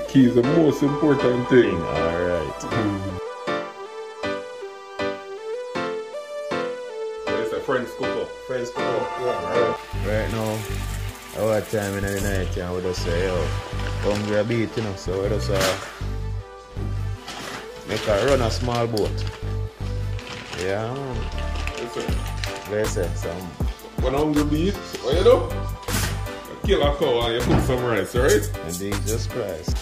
Key is the most important thing. Alright. It's a friend's cook up. Friends come up, yeah. Right now, our time in the night, and we just say, yo, hungry a bit, you know, so we just make a run a small boat. Yeah. Listen, Let's say some. when hungry beat, what you do? You kill a cow and you cook some rice, right? And Jesus Christ.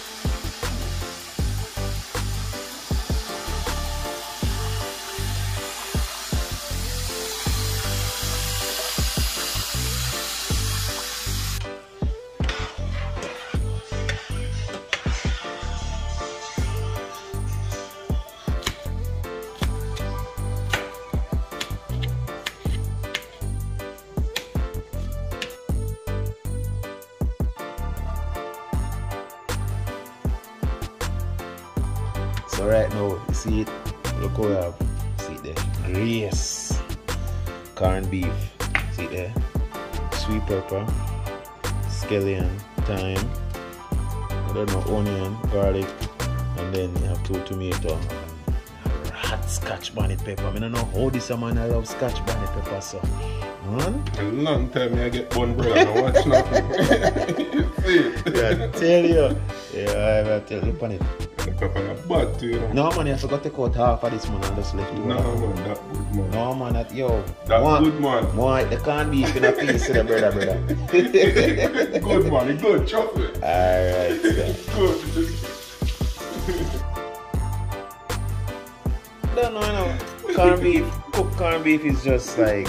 So right now, you see it, look how we have, see it there, grace, corned beef, see it there, sweet pepper, scallion, thyme, I don't know, onion, garlic, and then you have 2 tomatoes, hot scotch bonnet pepper. I don't know how this man I love scotch bonnet pepper, so. Man? A long time I get bun bread and I watch nothing. You see it? Yeah, I tell you. Yeah, I tell you, look on it. The pepper is bad too, you know. No man, I forgot to cut half of this man and just left it. No, man, that good man. No man, that yo. That good man. More the corned beef in a piece to the brother. Good man, it's good, trust me. Alright. Good. Don't know. Corned beef, cooked corned beef is just like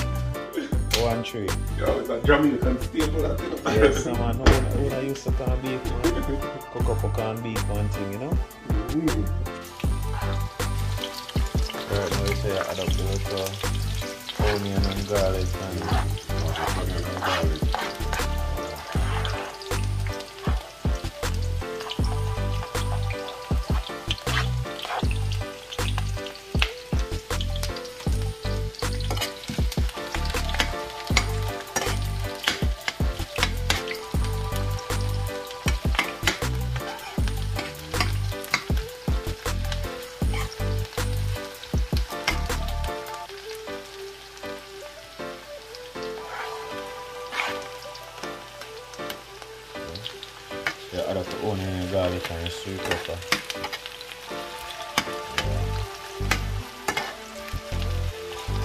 1 treat. Yo, it's a Jamaican staple, that, you know. Yes, man. When I used to corned beef, man. Cook up a corned beef, one thing, you know. Right now, you say I add up the little onion and garlic and garlic. you add up the onion and garlic and sweet pepper.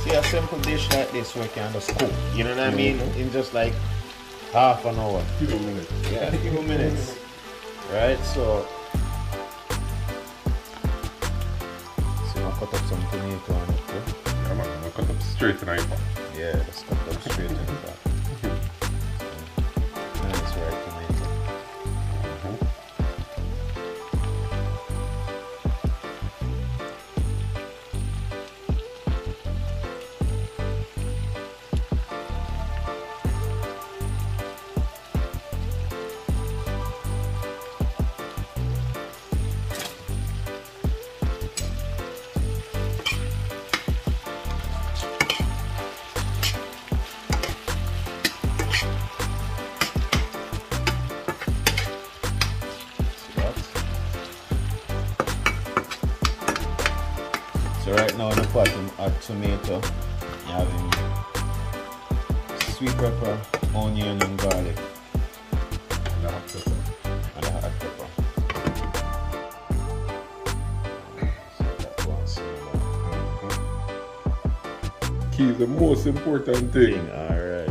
See a simple dish like this where you can just cook, you know what I mean? In just like half an hour. Few minutes. Yeah, a few minutes. Right, so I cut up some tomato on it, yeah? Yeah, man, I cut up straight in the pot. Yeah, let's cut up straight in the pot. Nice, right, tomato. So right now in the pot, you add tomato, you having sweet pepper, onion and garlic, And the hot pepper. and a hot pepper. So that one simmer. Key is the most important thing. Alright.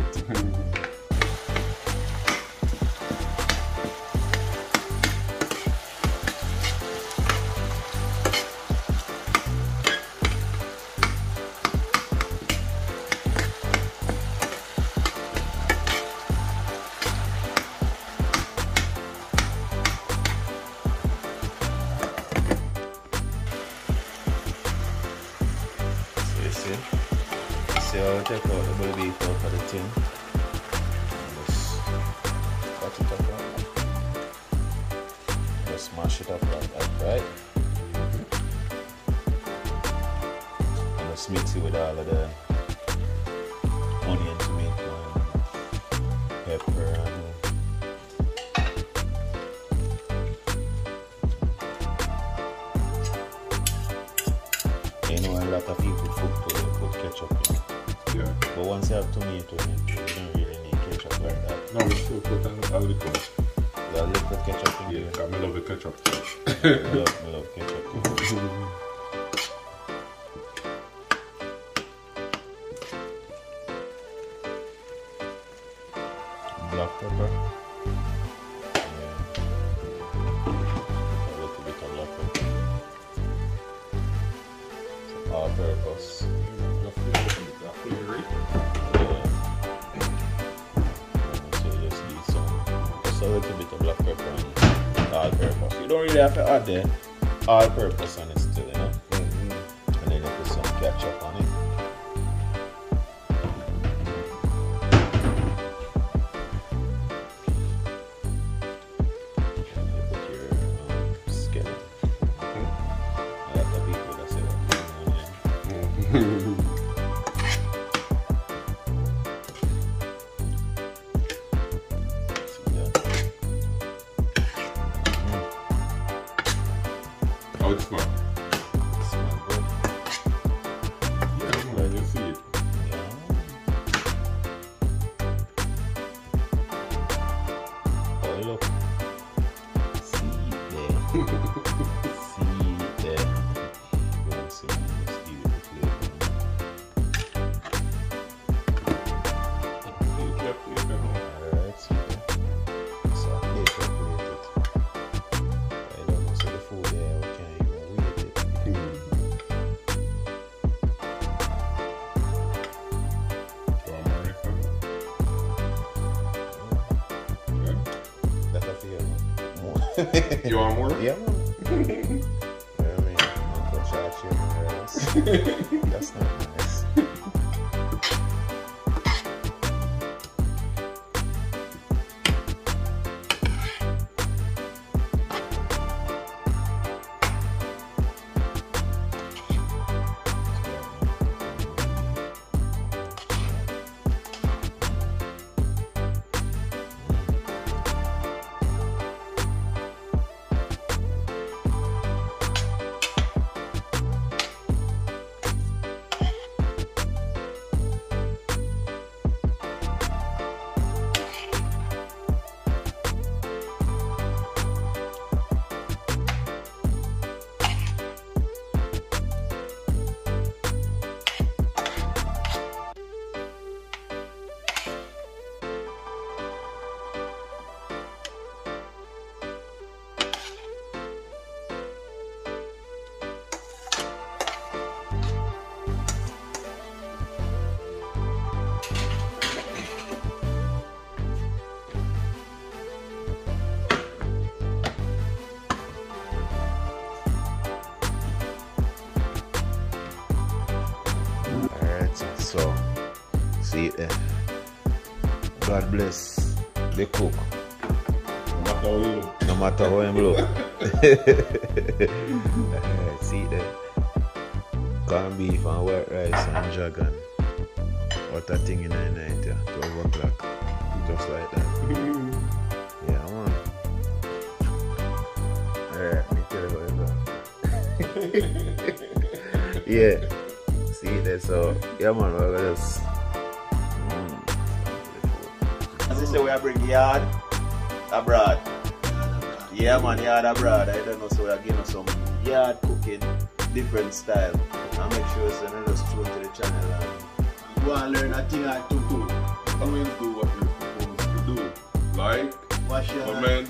See how I take out the bull beef out of the tin. And just cut it up like that. Just smash it up like that, right? And just mix it with all of the onion, tomato, and pepper and lot of people put ketchup in. Yeah. But once you have tomato, you don't really need ketchup like that. No, we still put a little. A little ketchup in Yeah, there. I love the ketchup. I love ketchup. Black pepper. Yeah. A little bit of black pepper. Some all-purpose. Yeah. So just need just a little bit of black pepper and all-purpose. You don't really have to add the all-purpose on it still, you know. And then you put some ketchup on it. And you put your skillet. A lot of people that say that. How it smell? Smell good. Yeah, man, you see it. Yeah. Oh, look. See there. See there. You don't see me, just give it the flavor. You kept it at home. Alright, see there. So I plate it. I don't know, so the food there, we can't even wait it. That's a feel more. You want more? Yeah, man. I mean, I'm gonna charge you anywhere else. That's not nice. So, see it there. God bless the cook. No matter how him look. Alright, see it there. Corned beef and white rice and dragon. What a thing in the night, yeah. 12 o'clock. Just like that. Yeah, man. Alright, me tell you what it's on. Yeah. See it there, so yeah man, we're gonna just as I say, we are bring yard abroad. Yeah man, yard abroad. I don't know, so we are giving some yard cooking, different style. And make sure so you just tune to the channel and go and learn a thing or two. Always do what you're supposed to do. Like, Wash your comment,